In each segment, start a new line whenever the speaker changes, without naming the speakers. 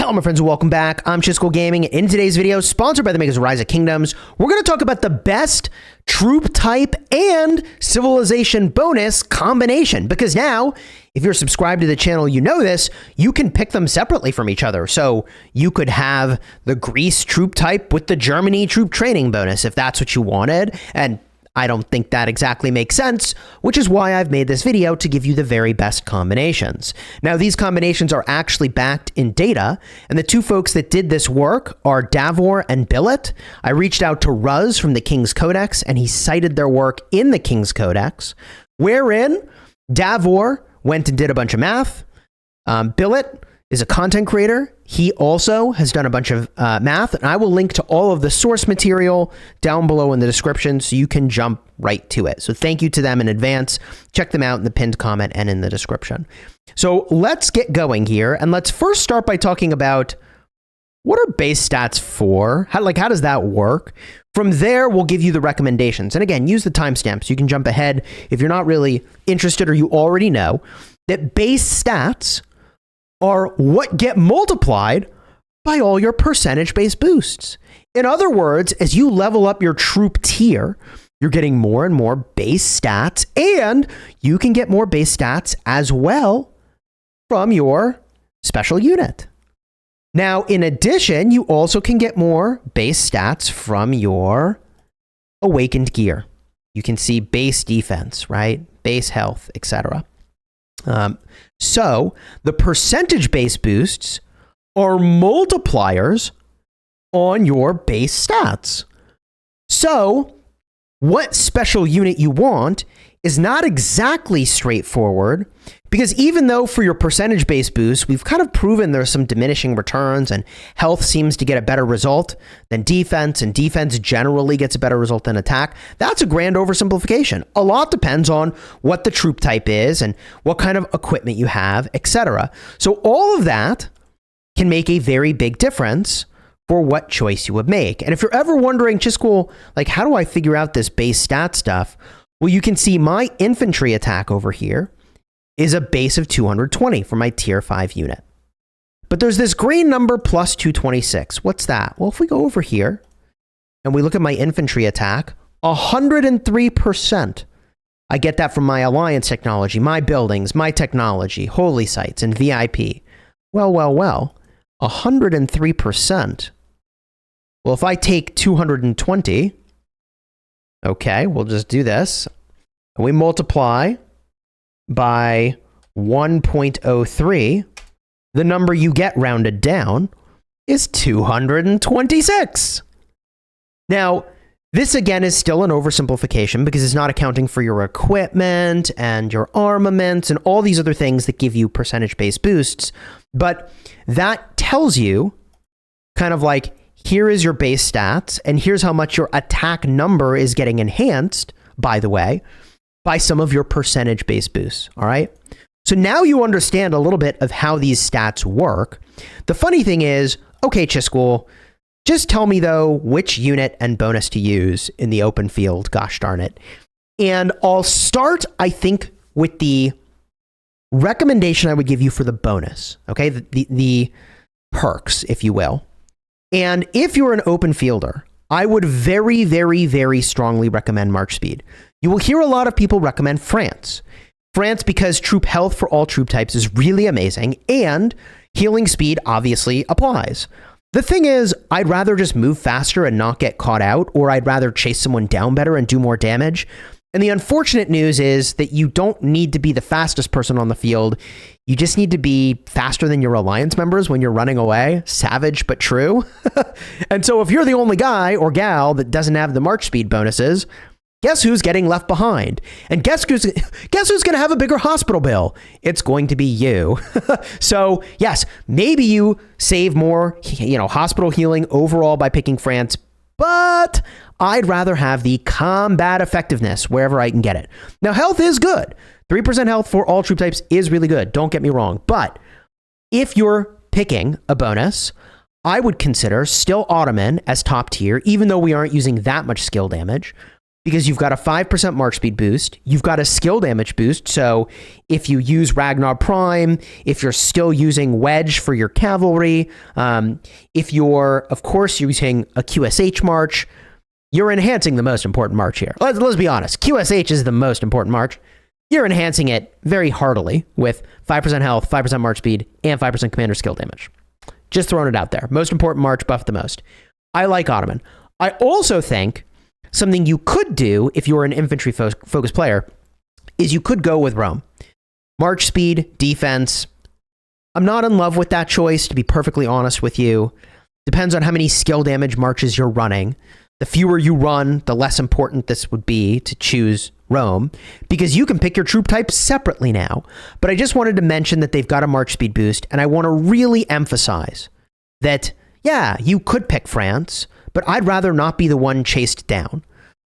Hello, my friends, and welcome back. I'm Chisgule Gaming. In today's video, sponsored by the makers of Rise of Kingdoms, we're going to talk about the best troop type and civilization bonus combination. Because now, if you're subscribed to the channel, you know this, you can pick them separately from each other. So you could have the Greece troop type with the Germany troop training bonus if that's what you wanted. And I don't think that exactly makes sense, which is why I've made this video to give you the very best combinations. Now, these combinations are actually backed in data, and the two folks that did this work are Davor and Billet. I reached out to Ruz from the King's Codex, and he cited their work in the King's Codex, wherein Davor went and did a bunch of math. Billet is a content creator. He also has done a bunch of math, and I will link to all of the source material down below in the description so you can jump right to it. So thank you to them in advance. Check them out in the pinned comment and in the description. So let's get going here, and let's first start by talking about what are base stats for? How does that work? From there, we'll give you the recommendations. And again, use the timestamp so you can jump ahead if you're not really interested or you already know that base stats are what get multiplied by all your percentage-based boosts. In other words, as you level up your troop tier, you're getting more and more base stats, and you can get more base stats as well from your special unit. Now, in addition, you also can get more base stats from your awakened gear. You can see base defense, right? Base health, etc. So the percentage-based boosts are multipliers on your base stats. So what special unit you want is not exactly straightforward, because even though for your percentage-based boost, we've kind of proven there's some diminishing returns and health seems to get a better result than defense, and defense generally gets a better result than attack, that's a grand oversimplification. A lot depends on what the troop type is and what kind of equipment you have, etc. So all of that can make a very big difference for what choice you would make. And if you're ever wondering, Chisgule, like, how do I figure out this base stat stuff? Well, you can see my infantry attack over here is a base of 220 for my tier 5 unit. But there's this green number plus 226. What's that? Well, if we go over here and we look at my infantry attack, 103%. I get that from my alliance technology, my buildings, my technology, holy sites, and VIP. Well, 103%. Well, if I take 220, okay, we'll just do this. And we multiply by 1.03. The number you get rounded down is 226. Now, this again is still an oversimplification because it's not accounting for your equipment and your armaments and all these other things that give you percentage-based boosts. But that tells you kind of like, here is your base stats, and here's how much your attack number is getting enhanced, by the way, by some of your percentage-based boosts, all right? So now you understand a little bit of how these stats work. The funny thing is, okay, Chisgule, just tell me, though, which unit and bonus to use in the open field, gosh darn it. And I'll start, I think, with the recommendation I would give you for the bonus, okay? The perks, if you will. And if you're an open fielder, I would very, very, very strongly recommend March Speed. You will hear a lot of people recommend France. France because troop health for all troop types is really amazing, and healing speed obviously applies. The thing is, I'd rather just move faster and not get caught out, or I'd rather chase someone down better and do more damage. And the unfortunate news is that you don't need to be the fastest person on the field. You just need to be faster than your alliance members when you're running away. Savage, but true. And so if you're the only guy or gal that doesn't have the March Speed bonuses, guess who's getting left behind? And guess who's going to have a bigger hospital bill? It's going to be you. So yes, maybe you save more, hospital healing overall by picking France, but I'd rather have the combat effectiveness wherever I can get it. Now, health is good. 3% health for all troop types is really good. Don't get me wrong. But if you're picking a bonus, I would consider still Ottoman as top tier, even though we aren't using that much skill damage. because you've got a 5% march speed boost, you've got a skill damage boost, so if you use Ragnar Prime, if you're still using Wedge for your cavalry, if you're, of course, using a QSH march, you're enhancing the most important march here. Let's be honest, QSH is the most important march. You're enhancing it very heartily with 5% health, 5% march speed, and 5% commander skill damage. Just throwing it out there. Most important march, buff the most. I like Ottoman. I also think something you could do if you're an infantry focused player is you could go with Rome. March speed, defense. I'm not in love with that choice, to be perfectly honest with you. Depends on how many skill damage marches you're running. The fewer you run, the less important this would be to choose Rome, because you can pick your troop type separately now. But I just wanted to mention that they've got a march speed boost, and I want to really emphasize that, yeah, you could pick France, but I'd rather not be the one chased down.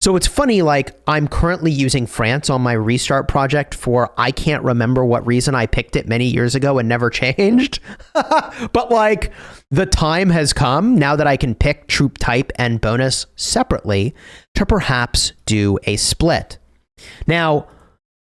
So it's funny, like, I'm currently using France on my restart project for I can't remember what reason I picked it many years ago and never changed. But like, the time has come now that I can pick troop type and bonus separately to perhaps do a split. Now,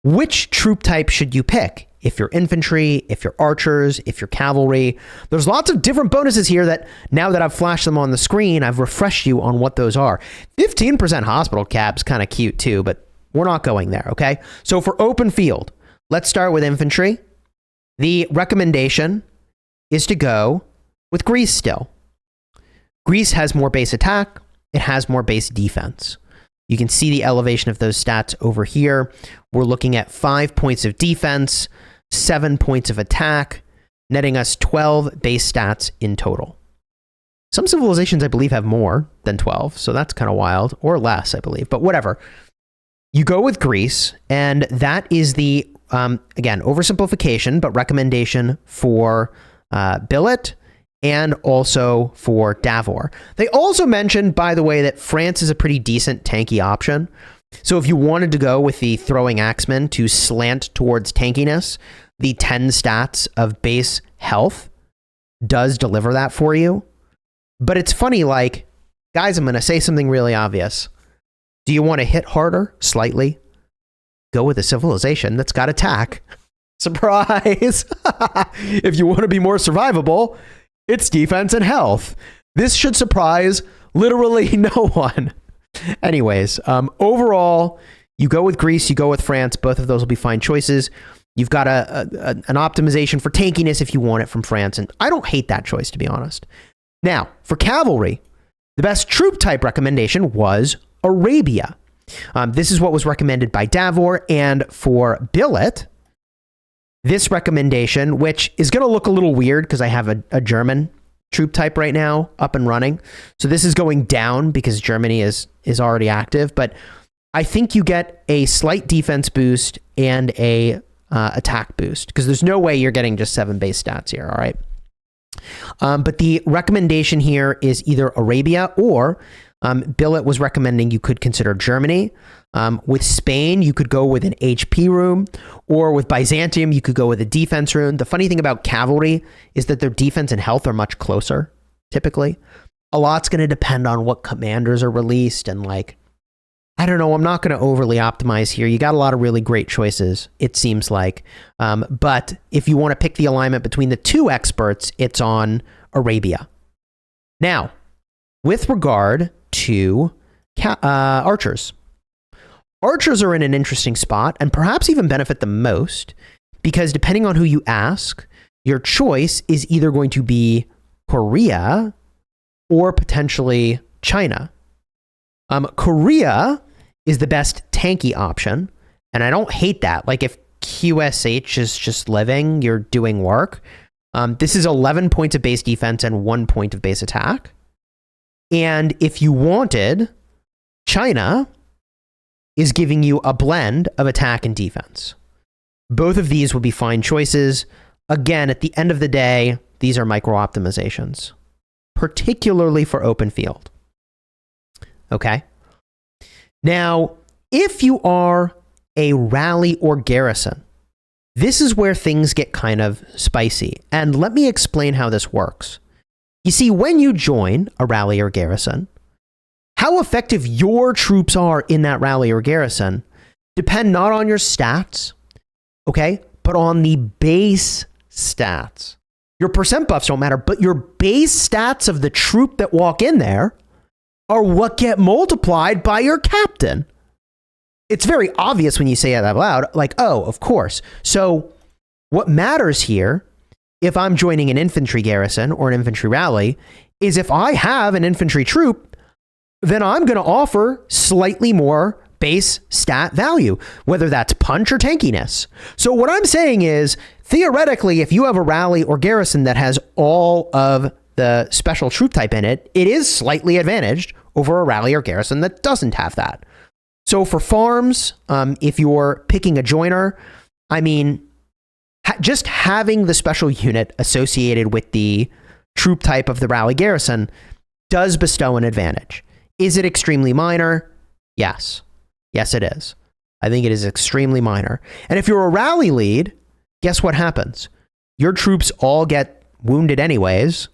which troop type should you pick? If you're infantry, if you're archers, if you're cavalry, there's lots of different bonuses here that now that I've flashed them on the screen, I've refreshed you on what those are. 15% hospital cap's kind of cute too, but we're not going there, okay? So for open field, let's start with infantry. The recommendation is to go with Greece still. Greece has more base attack. It has more base defense. You can see the elevation of those stats over here. We're looking at 5 points of defense, 7 points of attack, netting us 12 base stats in total. Some civilizations, I believe, have more than 12, so that's kind of wild, or less, I believe, but whatever. You go with Greece, and that is the, again, oversimplification, but recommendation for Billet and also for Davor. They also mentioned, by the way, that France is a pretty decent tanky option. So if you wanted to go with the throwing axeman to slant towards tankiness, the 10 stats of base health does deliver that for you. But it's funny, like, guys, I'm going to say something really obvious. Do you want to hit harder? Slightly. Go with a civilization that's got attack. Surprise! If you want to be more survivable, it's defense and health. This should surprise literally no one. Anyways, overall, you go with Greece, you go with France. Both of those will be fine choices. You've got an optimization for tankiness if you want it from France, and I don't hate that choice, to be honest. Now, for cavalry, the best troop type recommendation was Arabia. This is what was recommended by Davor, and for Billet, this recommendation, which is going to look a little weird because I have a German troop type right now up and running. So this is going down because Germany is already active, but I think you get a slight defense boost and a attack boost, because there's no way you're getting just 7 base stats here, all right? But the recommendation here is either Arabia or Billet was recommending you could consider Germany. With Spain, you could go with an HP room, or with Byzantium, you could go with a defense room. The funny thing about cavalry is that their defense and health are much closer, typically. A lot's going to depend on what commanders are released, and like, I don't know, I'm not going to overly optimize here. You got a lot of really great choices, it seems like. But if you want to pick the alignment between the two experts, it's on Arabia. Now, with regard to archers. Archers are in an interesting spot and perhaps even benefit the most, because depending on who you ask, your choice is either going to be Korea or potentially China. Korea is the best tanky option, and I don't hate that. Like, if QSH is just living, you're doing work. This is 11 points of base defense and 1 point of base attack. And if you wanted, China is giving you a blend of attack and defense. Both of these would be fine choices. Again, at the end of the day, these are micro optimizations, particularly for open field. Okay? Now, if you are a rally or garrison, this is where things get kind of spicy. And let me explain how this works. You see, when you join a rally or garrison, how effective your troops are in that rally or garrison depend not on your stats, okay, but on the base stats. Your percent buffs don't matter, but your base stats of the troop that walk in there are what get multiplied by your captain. It's very obvious when you say it out loud, like, oh, of course. So what matters here, if I'm joining an infantry garrison or an infantry rally, is if I have an infantry troop, then I'm going to offer slightly more base stat value, whether that's punch or tankiness. So what I'm saying is, theoretically, if you have a rally or garrison that has all of the special troop type in it, it is slightly advantaged over a rally or garrison that doesn't have that. So for farms, if you're picking a joiner, I mean, just having the special unit associated with the troop type of the rally garrison does bestow an advantage. Is it extremely minor? Yes. Yes, it is. I think it is extremely minor. And if you're a rally lead, guess what happens? Your troops all get wounded anyways.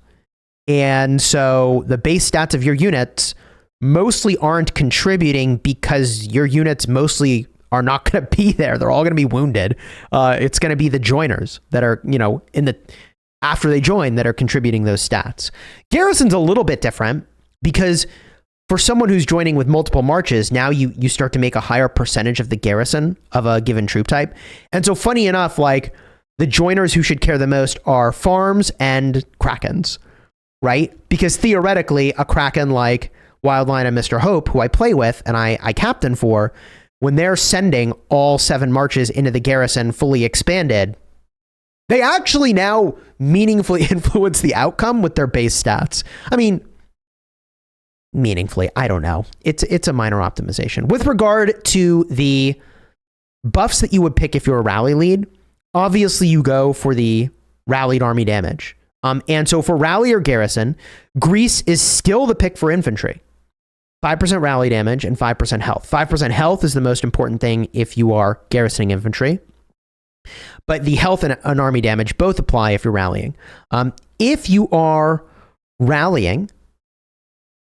And so the base stats of your units mostly aren't contributing because your units mostly are not going to be there. They're all going to be wounded. It's going to be the joiners that are, after they join, that are contributing those stats. Garrison's a little bit different because for someone who's joining with multiple marches, now you start to make a higher percentage of the garrison of a given troop type. And so funny enough, like the joiners who should care the most are farms and krakens, right? Because theoretically, a kraken like Wildline and Mr. Hope, who I play with and I captain for, when they're sending all 7 marches into the garrison fully expanded, they actually now meaningfully influence the outcome with their base stats. I mean, meaningfully, I don't know. It's a minor optimization. With regard to the buffs that you would pick if you're a rally lead, obviously you go for the rallied army damage. And so for rally or garrison, grease is still the pick for infantry. 5% rally damage and 5% health. 5% health is the most important thing if you are garrisoning infantry. But the health and army damage both apply if you're rallying. If you are rallying,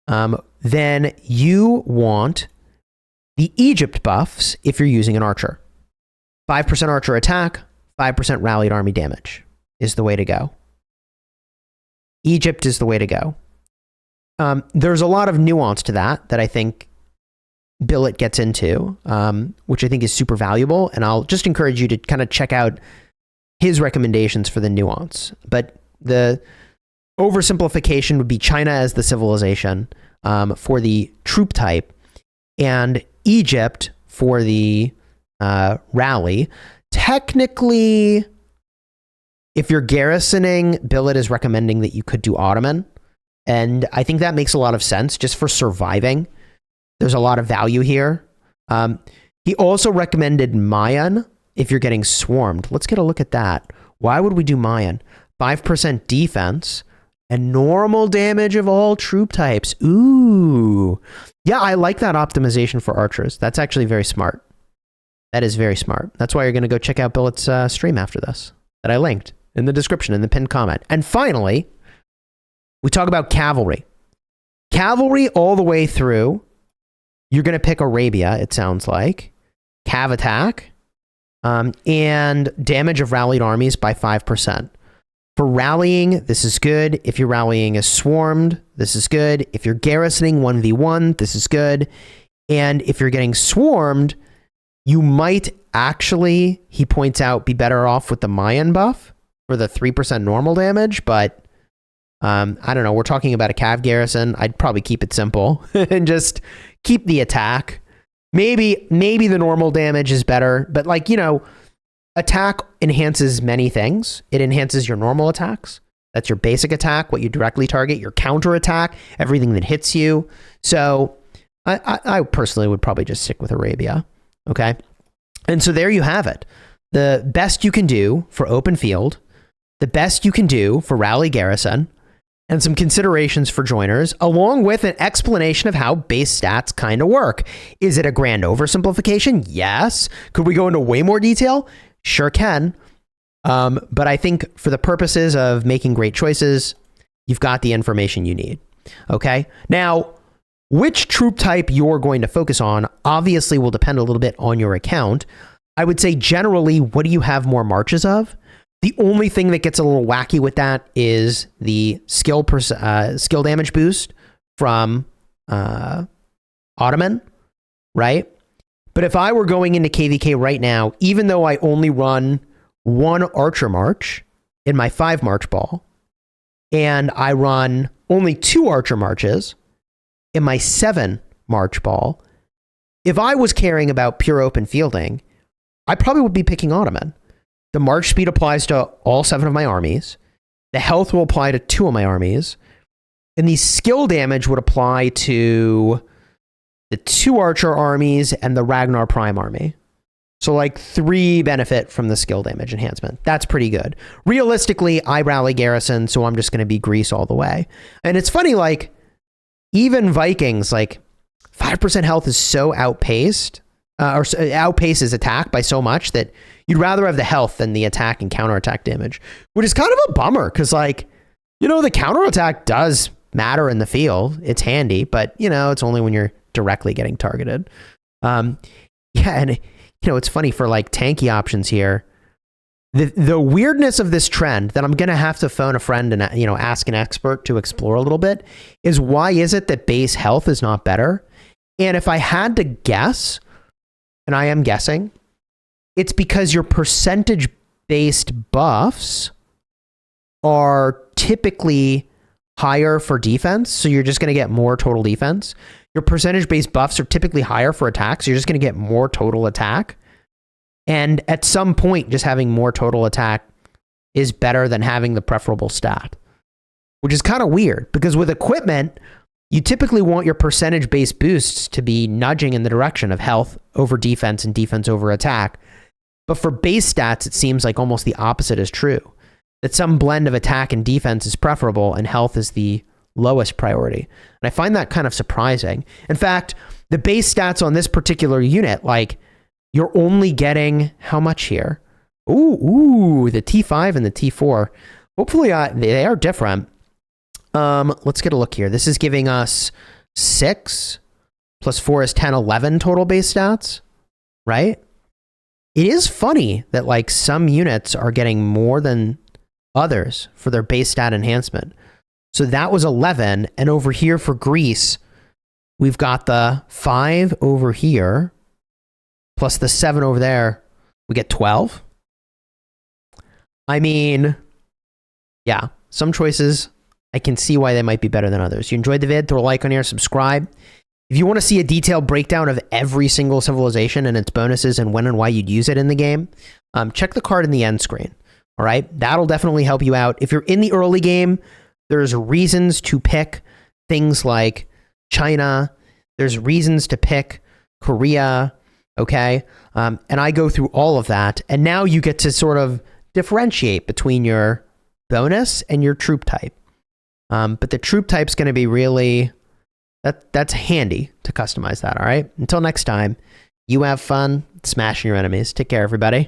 then you want the Egypt buffs if you're using an archer. 5% archer attack, 5% rallied army damage is the way to go. Egypt is the way to go. There's a lot of nuance to that I think Billet gets into, which I think is super valuable. And I'll just encourage you to kind of check out his recommendations for the nuance. But the oversimplification would be China as the civilization for the troop type and Egypt for the rally. Technically, if you're garrisoning, Billet is recommending that you could do Ottoman. And I think that makes a lot of sense just for surviving. There's a lot of value here. He also recommended Mayan if you're getting swarmed. Let's get a look at that. Why would we do Mayan? 5% defense and normal damage of all troop types. Ooh. Yeah, I like that optimization for archers. That's actually very smart. That is very smart. That's why you're going to go check out Billet's stream after this that I linked in the description, in the pinned comment. And finally, we talk about cavalry. Cavalry all the way through. You're going to pick Arabia, it sounds like. Cav attack. And damage of rallied armies by 5%. For rallying, this is good. If you're rallying as swarmed, this is good. If you're garrisoning 1v1, this is good. And if you're getting swarmed, you might actually, he points out, be better off with the Mayan buff for the 3% normal damage, but I don't know. We're talking about a Cav garrison. I'd probably keep it simple and just keep the attack. Maybe the normal damage is better, but attack enhances many things. It enhances your normal attacks. That's your basic attack, what you directly target, your counter attack, everything that hits you. So I personally would probably just stick with Arabia. Okay. And so there you have it. The best you can do for open field, the best you can do for rally garrison, and some considerations for joiners, along with an explanation of how base stats kind of work. Is it a grand oversimplification? Yes. Could we go into way more detail? Sure can. But I think for the purposes of making great choices, you've got the information you need. Okay. Now, Which troop type you're going to focus on obviously will depend a little bit on your account. I would say generally, what do you have more marches of? The only thing that gets a little wacky with that is the skill damage boost from Ottoman, right? But if I were going into KVK right now, even though I only run 1 Archer March in my 5 March ball, and I run only 2 Archer Marches in my 7 March ball, if I was caring about pure open fielding, I probably would be picking Ottoman. The march speed applies to all 7 of my armies. The health will apply to 2 of my armies. And the skill damage would apply to the 2 archer armies and the Ragnar Prime army. So like 3 benefit from the skill damage enhancement. That's pretty good. Realistically, I rally Garrison, so I'm just going to be Grease all the way. And it's funny, like, even Vikings, like, 5% health is so outpaced, or outpaces attack by so much that you'd rather have the health than the attack and counterattack damage, which is kind of a bummer because, like, you know, the counterattack does matter in the field. It's handy, but, you know, it's only when you're directly getting targeted. Yeah, and, you know, it's funny for, like, tanky options here. The weirdness of this trend that I'm going to have to phone a friend and, you know, ask an expert to explore a little bit is why is it that base health is not better? And if I had to guess, and I am guessing, it's because your percentage-based buffs are typically higher for defense, so you're just going to get more total defense. Your percentage-based buffs are typically higher for attack, so you're just going to get more total attack. And at some point, just having more total attack is better than having the preferable stat, which is kind of weird, because with equipment, you typically want your percentage-based boosts to be nudging in the direction of health over defense and defense over attack. But for base stats, it seems like almost the opposite is true, that some blend of attack and defense is preferable and health is the lowest priority. And I find that kind of surprising. In fact, the base stats on this particular unit, like, you're only getting how much here? Ooh, the T5 and the T4. Hopefully they are different. Let's get a look here. This is giving us 6 plus 4 is 10, 11 total base stats, right? It is funny that, like, some units are getting more than others for their base stat enhancement. So that was 11, and over here for Greece, we've got the 5 over here, plus the 7 over there. We get 12. I mean, yeah, some choices, I can see why they might be better than others. You enjoyed the vid, throw a like on here, subscribe. If you want to see a detailed breakdown of every single civilization and its bonuses and when and why you'd use it in the game, check the card in the end screen. All right, that'll definitely help you out. If you're in the early game, there's reasons to pick things like China. There's reasons to pick Korea, okay? And I go through all of that. And now you get to sort of differentiate between your bonus and your troop type. But the troop type's going to be really, that's handy to customize that, all right? Until next time, you have fun smashing your enemies. Take care, everybody.